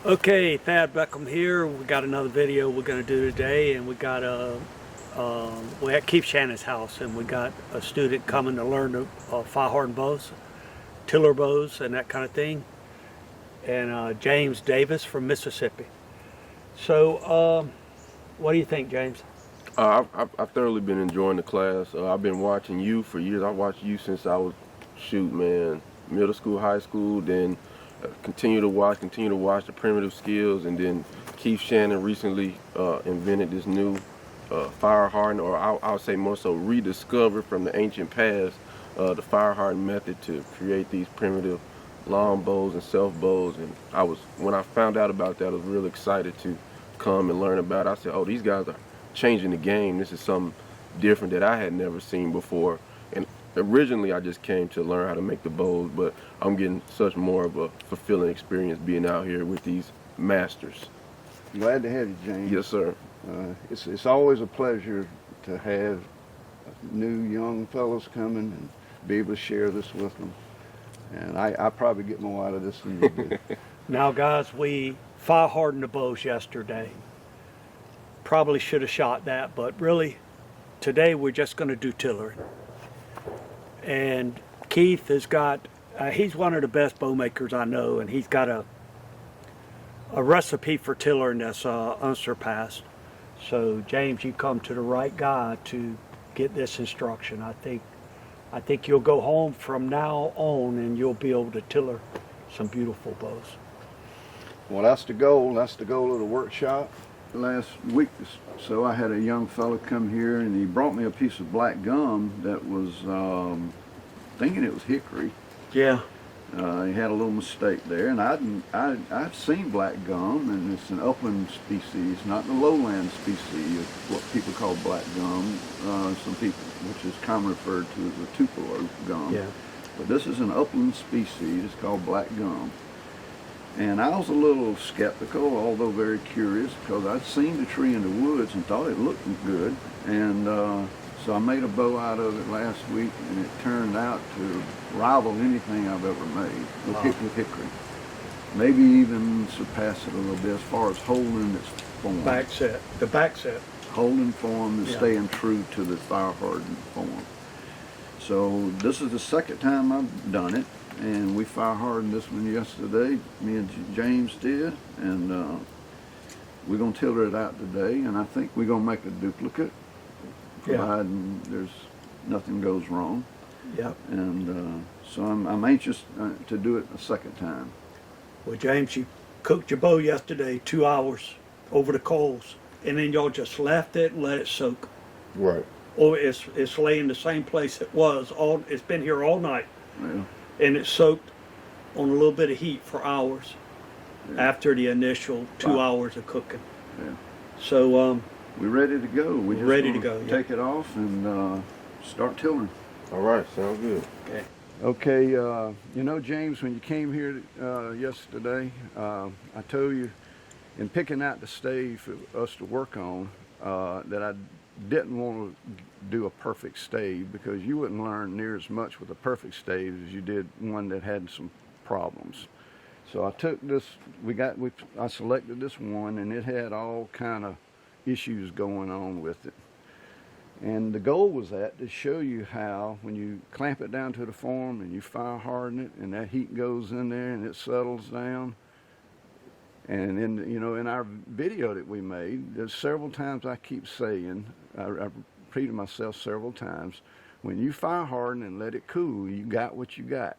Okay, Thad Beckham here. We got another video we're going to do today, and we got we're at Keith Shannon's house, and we got a student coming to learn the fire hardened bows, tiller bows, and that kind of thing. And James Davis from Mississippi. So, what do you think, James? I've thoroughly been enjoying the class. I've been watching you for years. I've watched you since I was, middle school, high school. Then continue to watch the primitive skills, and then Keith Shannon recently invented this new fire hardened, or I would say more so rediscovered from the ancient past, the fire hardened method to create these primitive long bows and self bows. And when I found out about that, I was really excited to come and learn about it. I said, oh, these guys are changing the game. This is something different that I had never seen before. And originally I just came to learn how to make the bows, but I'm getting such more of a fulfilling experience being out here with these masters. Glad to have you, James. Yes, sir. It's always a pleasure to have new young fellows coming and be able to share this with them. And I probably get more out of this than you do. Now, guys, we fire hardened the bows yesterday. Probably should have shot that, but really, today we're just going to do tillering. And Keith has got, he's one of the best bow makers I know, and he's got a recipe for tillering that's unsurpassed. So, James, you come to the right guy to get this instruction. I think you'll go home from now on and you'll be able to tiller some beautiful bows. Well, that's the goal. That's the goal of the workshop. Last week, so I had a young fellow come here and he brought me a piece of black gum that was, thinking it was hickory. Yeah. He had a little mistake there, and I've seen black gum, and it's an upland species, not the lowland species of what people call black gum. Some people, which is commonly referred to as a tupelo gum. Yeah. But this is an upland species. It's called black gum. And I was a little skeptical, although very curious, because I'd seen the tree in the woods and thought it looked good. And so I made a bow out of it last week, and it turned out to rival anything I've ever made with hickory. Maybe even surpass it a little bit as far as holding its form. The back set. Holding form and staying true to the fire hardened form. So this is the second time I've done it. And we fire hardened this one yesterday, me and James did, and we're going to tiller it out today, and I think we're going to make a duplicate, providing there's nothing goes wrong. Yep. And so I'm anxious to do it a second time. Well, James, you cooked your bow yesterday 2 hours over the coals, and then y'all just left it and let it soak. Right. Or it's laying the same place it was. It's been here all night. Yeah. And it soaked on a little bit of heat for hours after the initial 2 hours of cooking. Yeah. So we're ready to go. We're just ready to go. Take it off and start tillering. All right, sounds good. Okay. Okay, you know, James, when you came here yesterday, I told you in picking out the stave for us to work on that I didn't want to do a perfect stave, because you wouldn't learn near as much with a perfect stave as you did one that had some problems. So I took this, I selected this one, and it had all kind of issues going on with it. And the goal was to show you how, when you clamp it down to the form and you fire harden it, and that heat goes in there and it settles down. And in our video that we made, there's several times I keep saying, I repeated myself several times, when you fire harden and let it cool, you got what you got.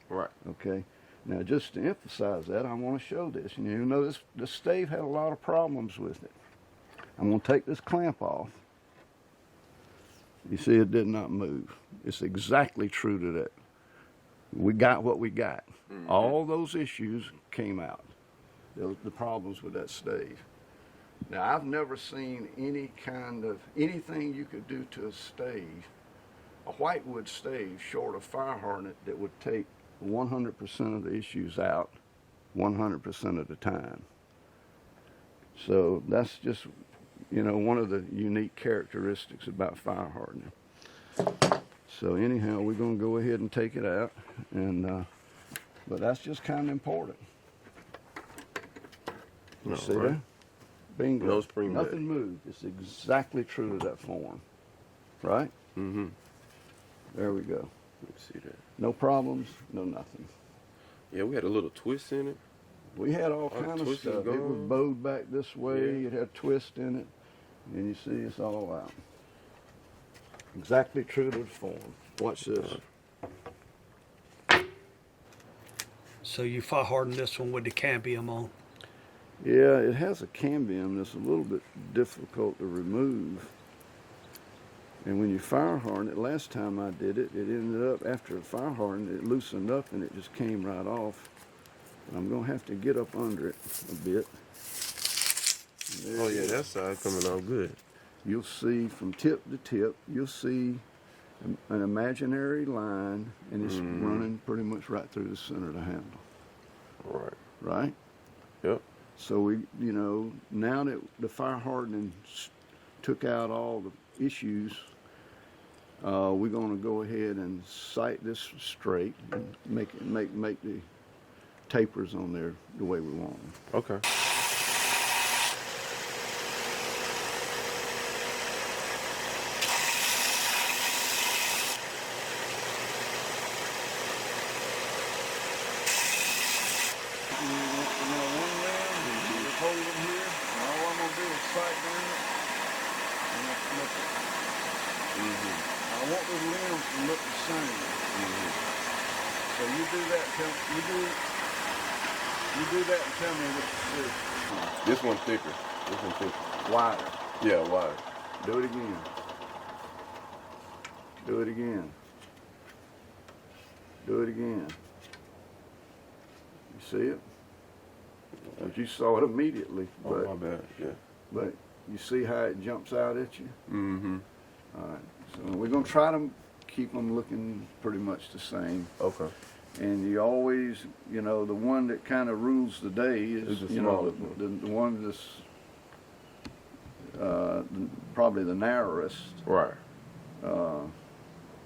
Right. Okay. Now, just to emphasize that, I want to show this. And you know, this stave had a lot of problems with it. I'm going to take this clamp off. You see, it did not move. It's exactly true to that. We got what we got. Mm-hmm. All those issues came out. The problems with that stave. Now, I've never seen anything you could do to a stave, a whitewood stave, short of fire hardening, that would take 100% of the issues out 100% of the time. So that's just, one of the unique characteristics about fire hardening. So anyhow, we're going to go ahead and take it out, and but that's just kind of important. You No, see right. that? Bingo. No spring bed. Nothing moved. It's exactly true to that form. Right? Mm-hmm. There we go. Let me see that. No problems, no nothing. Yeah, we had a little twist in it. We had all Oh, kind of twist is stuff. It was gone. bowed back this way. Yeah. It had twist in it. And you see it's all out. Exactly true to the form. Watch this. So you fire harden this one with the cambium on. Yeah, it has a cambium that's a little bit difficult to remove. And when you fire harden it, last time I did it, it ended up, after a fire harden, it loosened up and it just came right off. I'm going to have to get up under it a bit. There Oh it yeah, is. that side coming out good. You'll see from tip to tip, you'll see an imaginary line, and it's running pretty much right through the center of the handle, Right. right? Yep. So we, you know, now that the fire hardening took out all the issues, we're going to go ahead and sight this straight and make the tapers on there the way we want them. Okay. Hold them here, and all I'm going to do is sight down it, and let's look at it. I want the limbs to look the same. So you do that, you do that and tell me what you see. This one thicker. This one thicker. Wider. Yeah, wide. Do it again. Do it again. Do it again. You see it? But you saw it immediately, Oh, but my bad. Yeah. but you see how it jumps out at you? Mm-hmm. All right. So we're going to try to keep them looking pretty much the same. Okay. And you always, you know, the one that kind of rules the day is, Is the you know, smallest one. the one that's probably the narrowest. Right.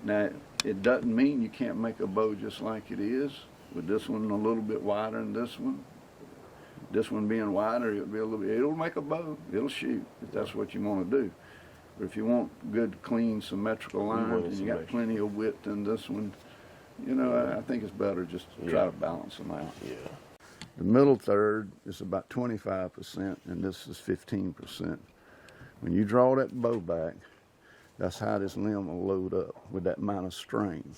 Now, it doesn't mean you can't make a bow just like it is. With this one a little bit wider than this one being wider, it'll make a bow. It'll shoot if that's what you want to do. But if you want good, clean, symmetrical want lines, it and you got symmetrical. plenty of width in this one, you know, I think it's better just to try Yeah. to balance them out. Yeah. The middle third is about 25%, and this is 15%. When you draw that bow back, that's how this limb will load up with that amount of strain.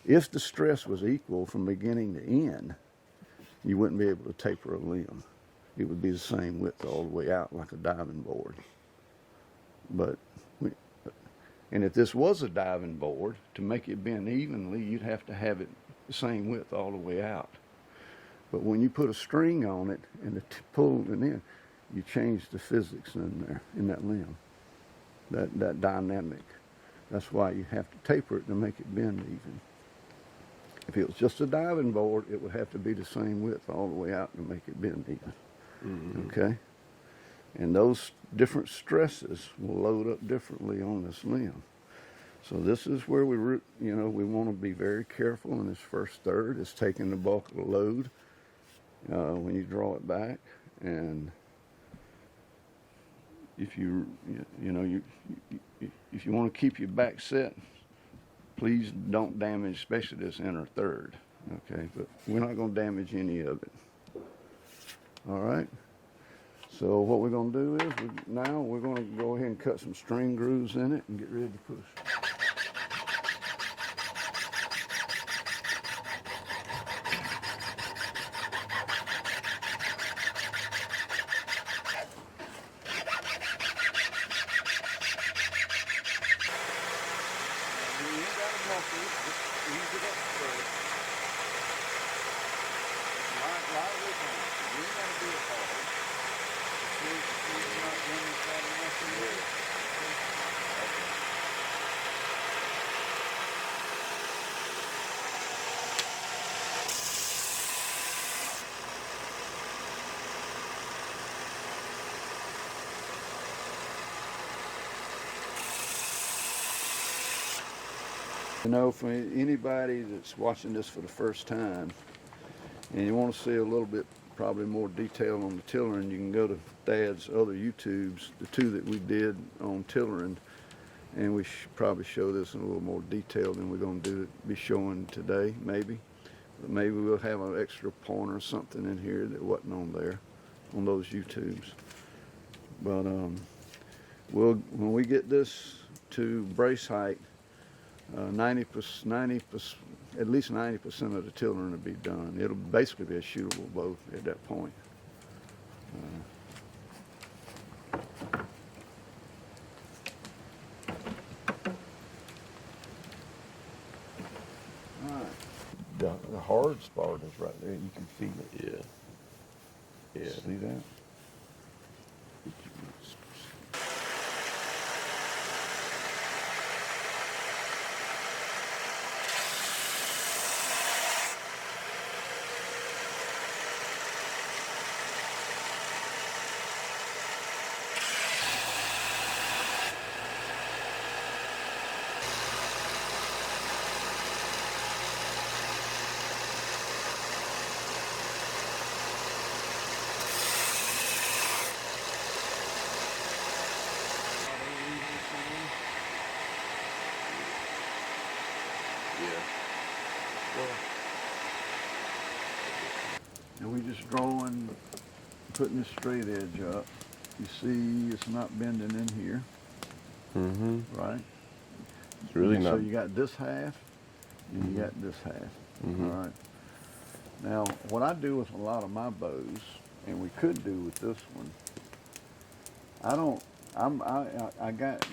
If the stress was equal from beginning to end, you wouldn't be able to taper a limb. It would be the same width all the way out like a diving board. And if this was a diving board, to make it bend evenly, you'd have to have it the same width all the way out. But when you put a string on it and pull it in, you change the physics in there, in that limb, that dynamic. That's why you have to taper it to make it bend even. If it was just a diving board, it would have to be the same width all the way out to make it bend even. Okay? And those different stresses will load up differently on this limb. So this is where we want to be very careful in this first third. It's taking the bulk of the load when you draw it back. And if you want to keep your back set, please don't damage, especially this inner third. Okay, but we're not going to damage any of it. All right. So what we're going to do is now we're going to go ahead and cut some string grooves in it and get ready to push. You know, for anybody that's watching this for the first time and you want to see a little bit probably more detail on the tillering, you can go to Thad's other YouTubes, the 2 that we did on tillering, and we probably show this in a little more detail than we're going to be showing today, maybe. But maybe we'll have an extra point or something in here that wasn't on there, on those YouTubes. But when we get this to brace height, 90%, at least 90% of the tillering will be done. It'll basically be a shootable bow at that point. All right. The hard spot is right there. You can feel it. Yeah. Yeah. See that? And we just drawing, putting this straight edge up. You see it's not bending in here, Mm-hmm. right? It's really So not. you got this half, and you got this half. Mhm. All right. Now, what I do with a lot of my bows, and we could do with this one, I got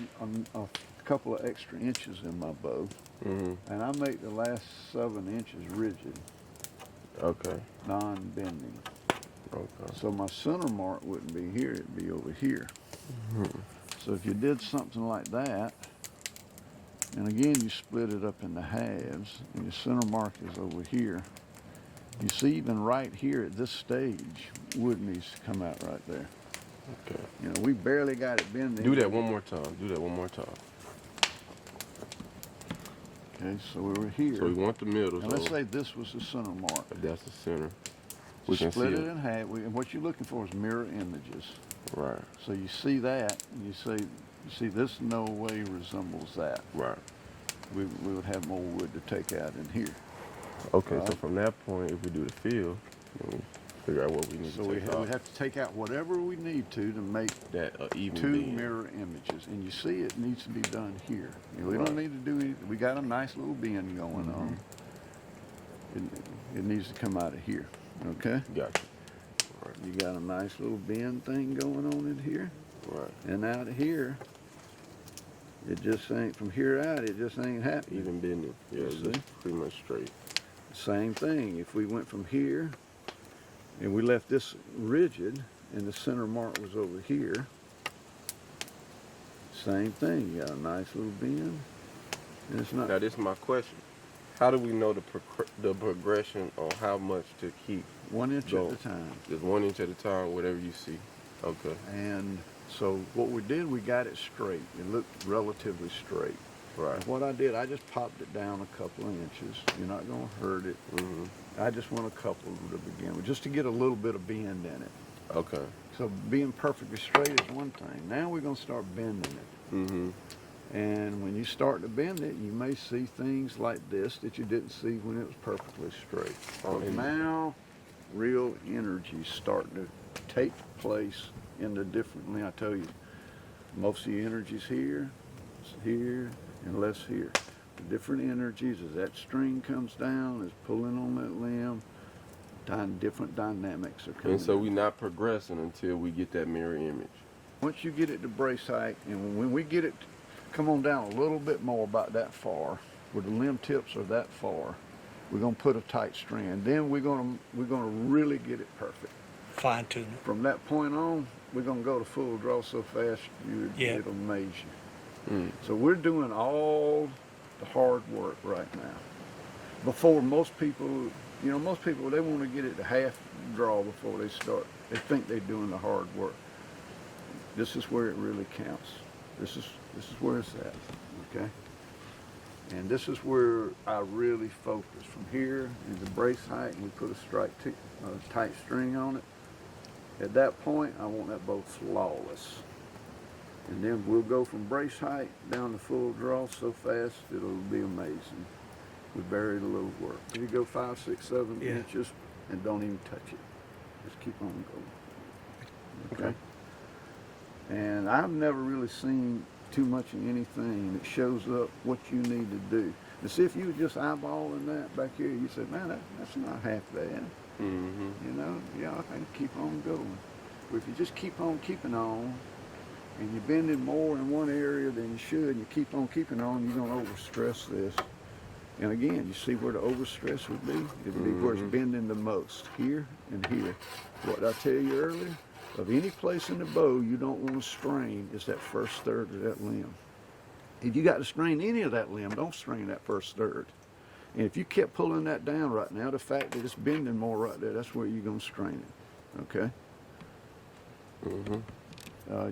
a couple of extra inches in my bow, Mm-hmm. and I make the last 7 inches rigid, Okay. non-bending. Okay. So my center mark wouldn't be here, it'd be over here. So if you did something like that, and again you split it up into halves, and your center mark is over here, you see even right here at this stage, wood needs to come out right there. Okay. You know, we barely got it bending. Do that one more time. Do that one more time. Okay, so we were here. So we want the middle. And let's so say this was the center mark. if that's the center. We can Split see it in half. And what you're looking for is mirror images. Right. So you see that, and you see this no way resembles that. Right. We would have more wood to take out in here. Okay. So Right. from that point, if we do the field, then we figure out what we need So to we take have, off. we have to take out whatever we need to make That even 2 bend. mirror images. And you see it needs to be done here. You know, we Right. don't need to do anything. We got a nice little bend going on. It needs to come out of here. Okay? Gotcha. You got a nice little bend thing going on in here. Right. And out of here, it just ain't, from here out, it just ain't happening. Even bending. Yeah. It's See? just pretty much straight. Same thing, if we went from here and we left this rigid and the center mark was over here, same thing, you got a nice little bend and it's not, Now this is my question. How do we know the progression on how much to keep? 1 inch Go. at a time. Just 1 inch at a time, whatever you see. Okay. And so what we did, we got it straight. It looked relatively straight. Right. And what I did, I just popped it down a couple of inches. You're not gonna hurt it. Mm-hmm. I just want a couple to begin with, just to get a little bit of bend in it. Okay. So being perfectly straight is one thing. Now we're gonna start bending it. Mm-hmm. And when you start to bend it, you may see things like this that you didn't see when it was perfectly straight. Oh, But and- now, real energy's starting to take place in the differently. I tell you, most of the energy's here, and less here. The different energies, as that string comes down, is pulling on that limb, different dynamics are coming And so in. we not progressing until we get that mirror image. Once you get it to brace height, and when we get it, come on down a little bit more, about that far, where the limb tips are that far, we're gonna put a tight string, and then we're gonna really get it perfect. Fine tune it. From that point on, we're gonna go to full draw so fast Yeah. it'll amaze you. Mm. So we're doing all the hard work right now. Before most people, most people, they want to get it to half draw before they start. They think they're doing the hard work. This is where it really counts. This is where it's at, okay? And this is where I really focus. From here into brace height, and we put a tight string on it. At that point, I want that bow flawless. And then we'll go from brace height down to full draw so fast, it'll be amazing. We very little work. You go 5, 6, 7 Yeah. inches and don't even touch it. Just keep on going. Okay? And I've never really seen too much of anything that shows up what you need to do. And see, if you were just eyeballing that back here, you said, man, that's not half bad. Mm-hmm. You know, yeah, I can keep on going. But if you just keep on keeping on, and you're bending more in one area than you should, and you keep on keeping on, you're gonna overstress this. And again, you see where the overstress would be? It'd be where it's bending the most, here and here. What I tell you earlier, of any place in the bow you don't want to strain is that first third of that limb. If you got to strain any of that limb, don't strain that first third. And if you kept pulling that down right now, the fact that it's bending more right there, that's where you're gonna strain it, okay?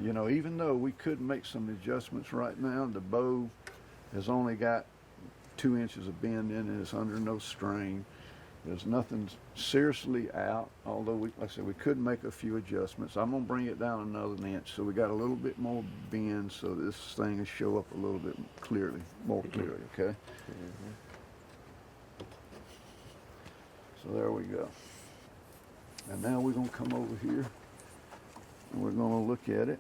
You know, even though we could make some adjustments right now, the bow has only got 2 inches of bend in it. It's under no strain. There's nothing seriously out, although like I said, we could make a few adjustments. I'm gonna bring it down another inch, so we got a little bit more bend, so this thing will show up a little bit more clearly, okay? So there we go. And now we're gonna come over here and we're gonna look at it.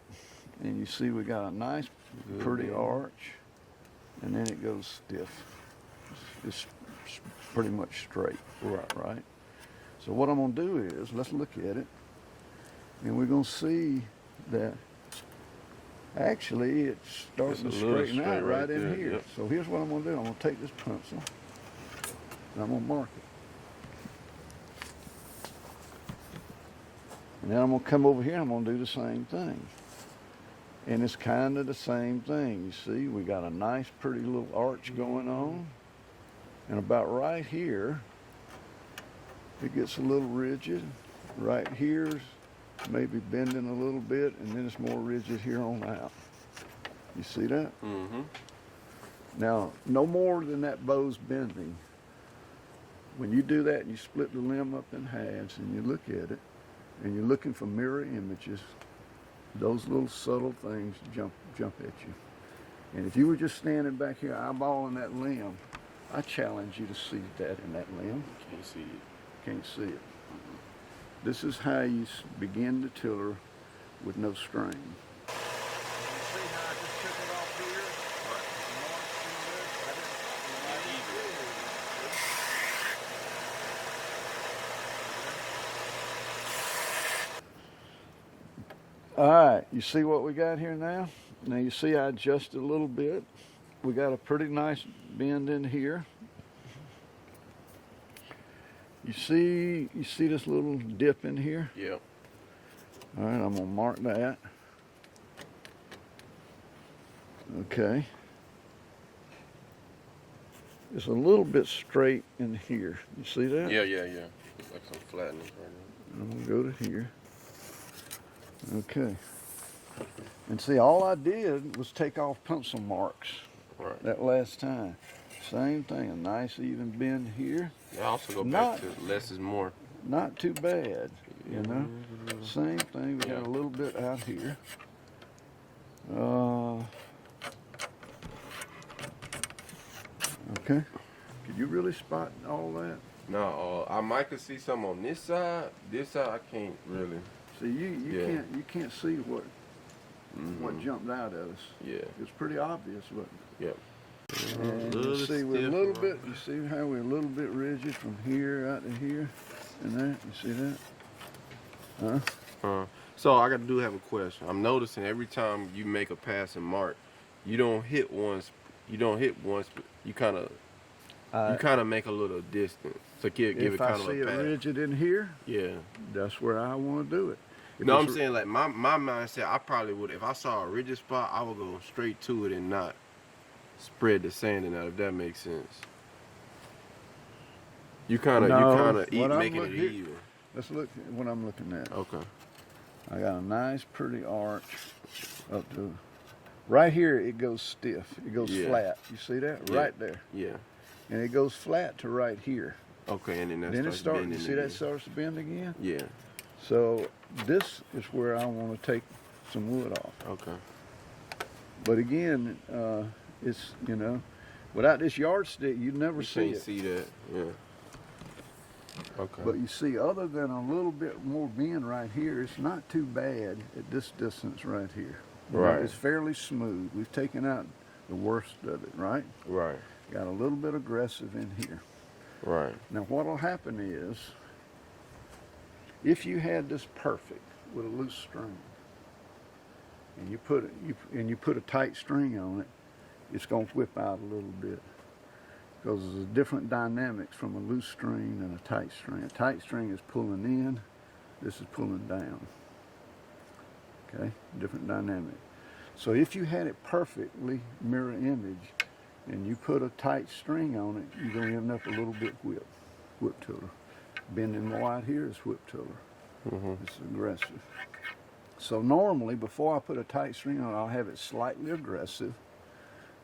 And you see we got a nice, pretty arch, and then it goes stiff. It's pretty much straight, right? So what I'm gonna do is, let's look at it, and we're gonna see that actually it's starting It's to a little straighten out straight right right in there, here. yep. So here's what I'm gonna do. I'm gonna take this pencil, and I'm gonna mark it. And then I'm gonna come over here and I'm gonna do the same thing. And it's kind of the same thing. You see, we got a nice pretty little arch going on. And about right here, it gets a little rigid. Right here's maybe bending a little bit, and then it's more rigid here on out. You see that? Mm-hmm. Now, no more than that bow's bending. When you do that and you split the limb up in halves and you look at it, and you're looking for mirror images, those little subtle things jump at you. And if you were just standing back here eyeballing that limb, I challenge you to see that in that limb. Can't see it. Can't see it. This is how you begin the tiller with no strain. See how I just took it off here? All right, you see what we got here now? Now you see I adjusted a little bit. We got a pretty nice bend in here. You see this little dip in here? Yep. All right, I'm gonna mark that. Okay. It's a little bit straight in here. You see that? Yeah. Like some flatness right now. I'm gonna go to here. Okay. And see, all I did was take off pencil marks Right. that last time. Same thing, a nice even bend here. I also go Not- back to less is more. Not too bad, you know. Same thing, we got Yeah. a little bit out here. Okay. Could you really spot all that? No, I might could see some on this side. This side I can't really. See, Yeah. you can't see what jumped out at us. Yeah. It's pretty obvious, but Yep. and you Little see we're a stiff, little right? bit. You see how we're a little bit rigid from here out to here, and that. You see that? Huh? So I do have a question. I'm noticing every time you make a passing mark, you don't hit once. You kind of make a little distance to give it If I kind of see a it pass. rigid in here, Yeah. that's where I want to do it. If No, I'm it's- saying like my mindset. I probably would if I saw a rigid spot, I would go straight to it and not spread the sanding out. If that makes sense. You kind No, of what I'm making it looking- even. Let's look at what I'm looking at. Okay. I got a nice, pretty arch up to Right here, it goes stiff. It goes Yeah. flat. You see that? Yeah. Right there. Yeah. And it goes flat to right here. Okay, and then that Then it starts starts, bending you see that again. starts to bend again? Yeah. So this is where I want to take some wood off. Okay. But again, it's, you know, without this yardstick, you'd never You see can't it. see that. Yeah. Okay. But you see, other than a little bit more bend right here, it's not too bad at this distance right here. You know, Right. it's fairly smooth. We've taken out the worst of it, right? Right. Got a little bit aggressive in here. Right. Now what'll happen is, if you had this perfect with a loose string, and you put a tight string on it, it's gonna whip out a little bit. Because there's different dynamics from a loose string and a tight string. A tight string is pulling in, this is pulling down. Okay, different dynamic. So if you had it perfectly mirror image and you put a tight string on it, you're gonna end up a little bit whip tiller. Bending more out here is whip tiller. It's aggressive. So normally before I put a tight string on it, I'll have it slightly aggressive.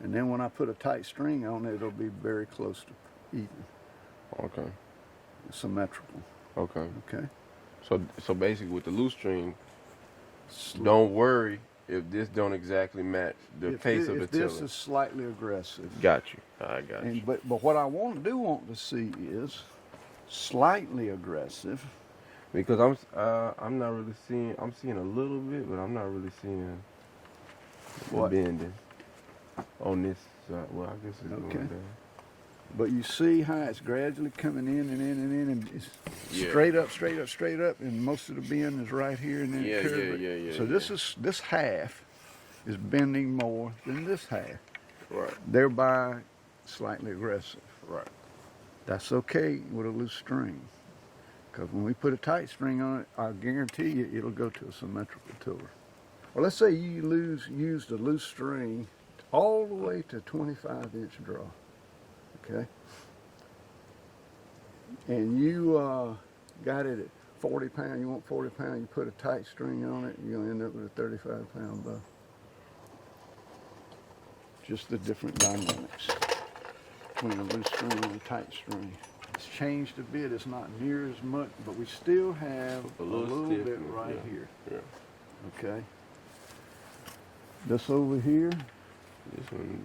And then when I put a tight string on it, it'll be very close to even, Okay. symmetrical. Okay. Okay. So basically, with the loose string, don't worry if this don't exactly match the pace of the if this tiller. is slightly aggressive. Got you. I got you. And but what I want to see is slightly aggressive. Because I'm not really seeing. I'm seeing a little bit, but I'm not really seeing the What? bending on this side. Well, I guess it's Okay. going down. But you see how it's gradually coming in and in and in, and it's Yeah. straight up, straight up, straight up, and most of the bend is right here, and then Yeah, it curves. yeah. So this half is bending more than this half, Right. thereby slightly aggressive. Right. That's okay with a loose string, because when we put a tight string on it, I guarantee you it'll go to a symmetrical tiller. Well, let's say you used a loose string all the way to 25-inch draw, okay? And you got it at 40 pound, you want 40 pound, you put a tight string on it, you're gonna end up with a 35-pound bow. Just the different dynamics between a loose string and a tight string. It's changed a bit, it's not near as much, but we still have a little bit stiffness, right yeah. here, Yeah. okay? This over here, This one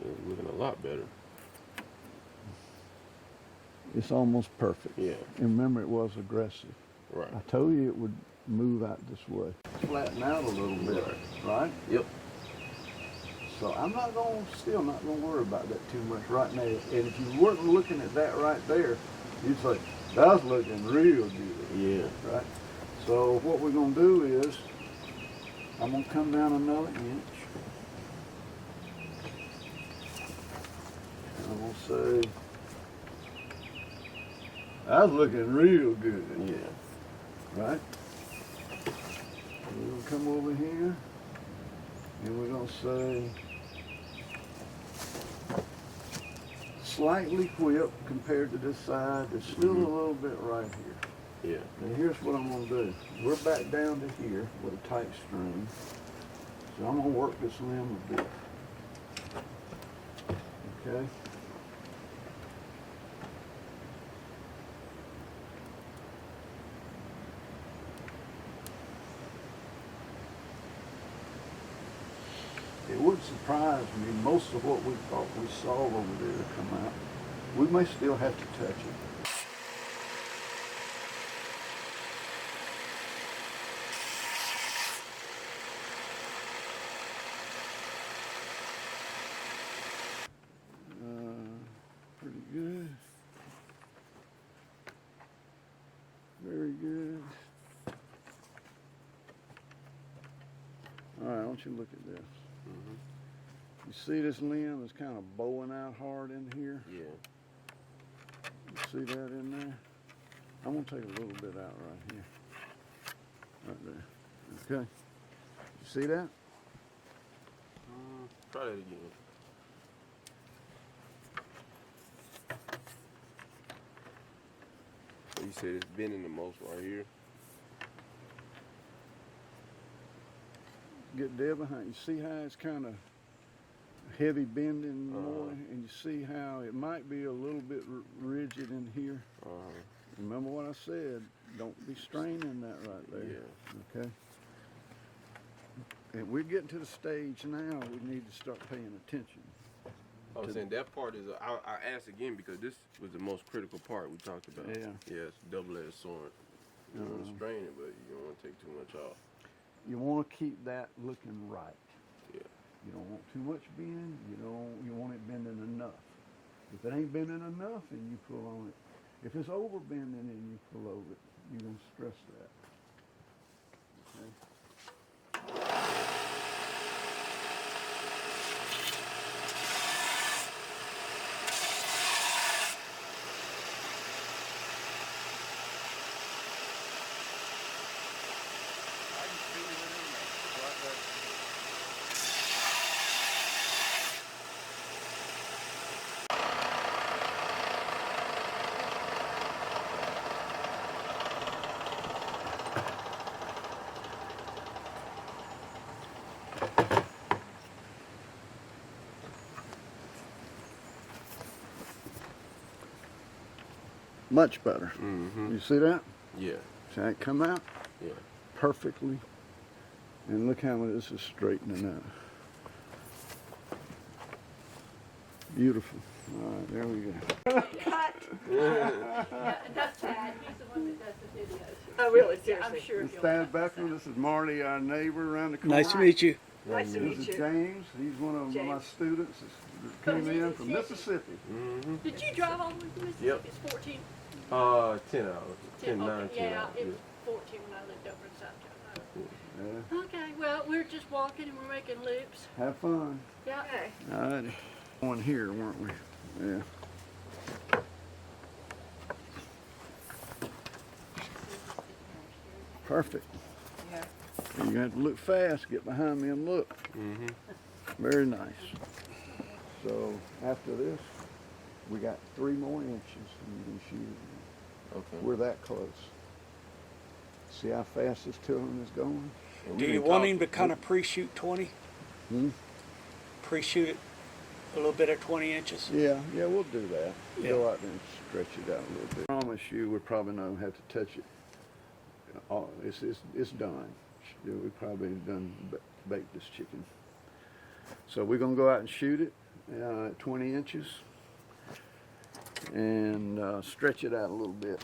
is looking a lot better. it's almost perfect. Yeah. And remember, it was aggressive. Right. I told you it would move out this way. Flatten out a little bit, right? Yep. So I'm still not gonna worry about that too much right now. And if you weren't looking at that right there, you'd say, that's looking real good, Yeah. right? So what we're gonna do is, I'm gonna come down another inch. And I'm gonna say, that's looking real good. Yeah. Right? We're gonna come over here and we're gonna say slightly whip compared to this side. There's still a little bit right here. Yeah. Now here's what I'm gonna do. We're back down to here with a tight string. So I'm gonna work this limb a bit. Okay? It wouldn't surprise me, most of what we thought we saw over there to come out. We may still have to touch it. Pretty good. Very good. All right, I want you to look at this. You see this limb is kind of bowing out hard in here? Yeah. You see that in there? I'm gonna take a little bit out right here. Right there. Okay. You see that? Try that again. So you said it's bending the most right here. get dead behind. You see how it's kind of heavy bending more, and you see how it might be a little bit rigid in here. Remember what I said, don't be straining that right there. Yeah. Okay? And we're getting to the stage now we need to start paying attention. I was saying that part is, I asked again because this was the most critical part we talked about. Yeah. Yeah, it's double-edged sword. You don't want to strain it, but you don't want to take too much off. You want to keep that looking right. Yeah. You don't want too much bend. You want it bending enough. If it ain't bending enough, and you pull on it. If it's over bending and you pull over it, you're gonna stress that. Okay. Much better. Mm-hmm. You see that? Yeah. See how it come out Yeah. perfectly? And look how much this is straightening out. Beautiful. All right, there we go. That's Tad. He's the one that does the videos. Oh, really? Yeah, Seriously? I'm sure This is he'll. Thad Beckman. This is Marty, our neighbor around the corner. Nice to meet you. Nice to This meet is you. James. He's one of my James. students that came in from Mississippi. Mm-hmm. Did you drive all the way to Mississippi? Yep. It's 14. 10 hours. 10, 9, Okay, 10 yeah, hours. it was 14 when I lived over in South Carolina. Yeah. Okay, well, we're just walking and we're making loops. Have fun. Yeah. Okay. All righty. One here, weren't we? Yeah. Perfect. Yeah. And you have to look fast, get behind me and look. Mm-hmm. Very nice. So after this, we got 3 more inches and you can shoot it. Okay. We're that close. See how fast this tilling is going? And Do we you done want talked- him to kind of pre-shoot 20? Hmm? Pre-shoot it a little bit at 20 inches? Yeah, we'll do that. Yeah. Go out there and stretch it out a little bit. I promise you, we probably don't have to touch it. It's done. We probably done baked this chicken. So we're gonna go out and shoot it at 20 inches and stretch it out a little bit.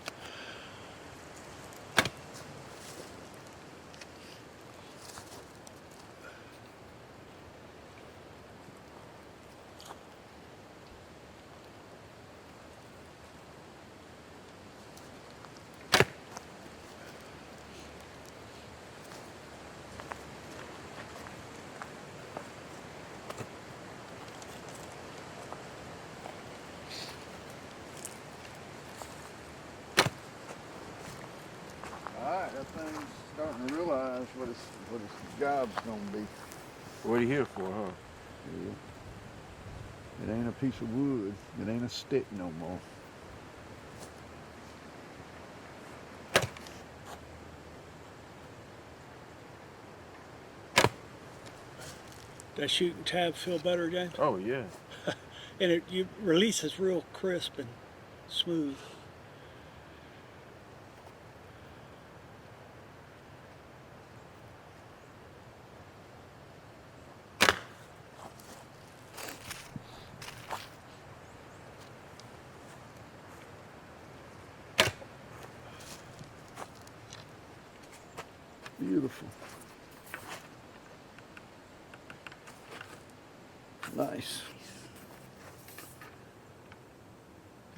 Alright, that thing's starting to realize what its job's gonna be. What are you here for, huh? It ain't a piece of wood. It ain't a stick no more. Does shooting tab feel better, James? Oh, yeah. And it releases real crisp and smooth. Beautiful. Nice.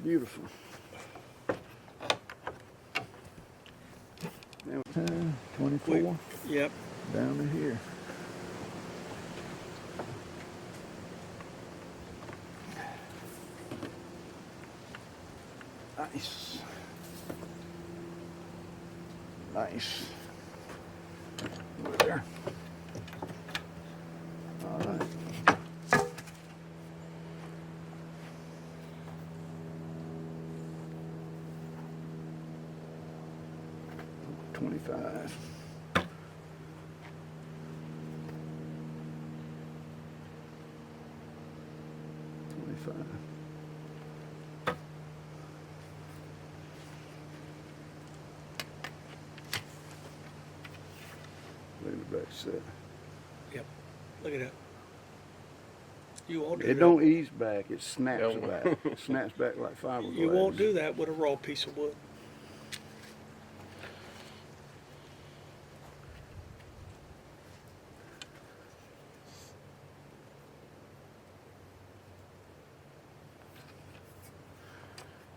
Beautiful. Now, 24 Yep. down to here. Nice. Nice. Over there. All right. $25. 45. Look at the back set. Look at that. You won't do It that. don't ease back, it snaps Yeah. back. It snaps back like fiberglass. You won't do that with a raw piece of wood.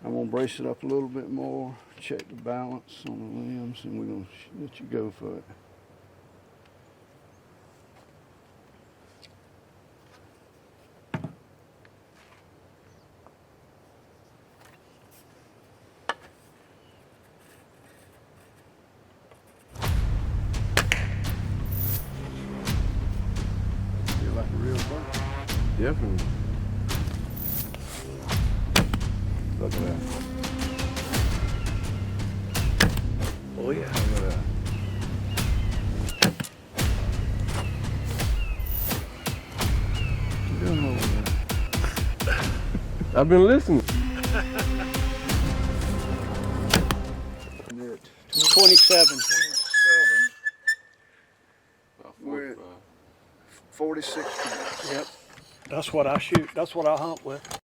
I'm gonna brace it up a little bit more, check the balance on the limbs, and we're gonna let you go for it. Feel like a real bird. Definitely. Look at that. Oh yeah. Look at that. What you doing over there? I've been listening. 27. We're at 46 pounds. Yep. That's what I shoot. That's what I hunt with.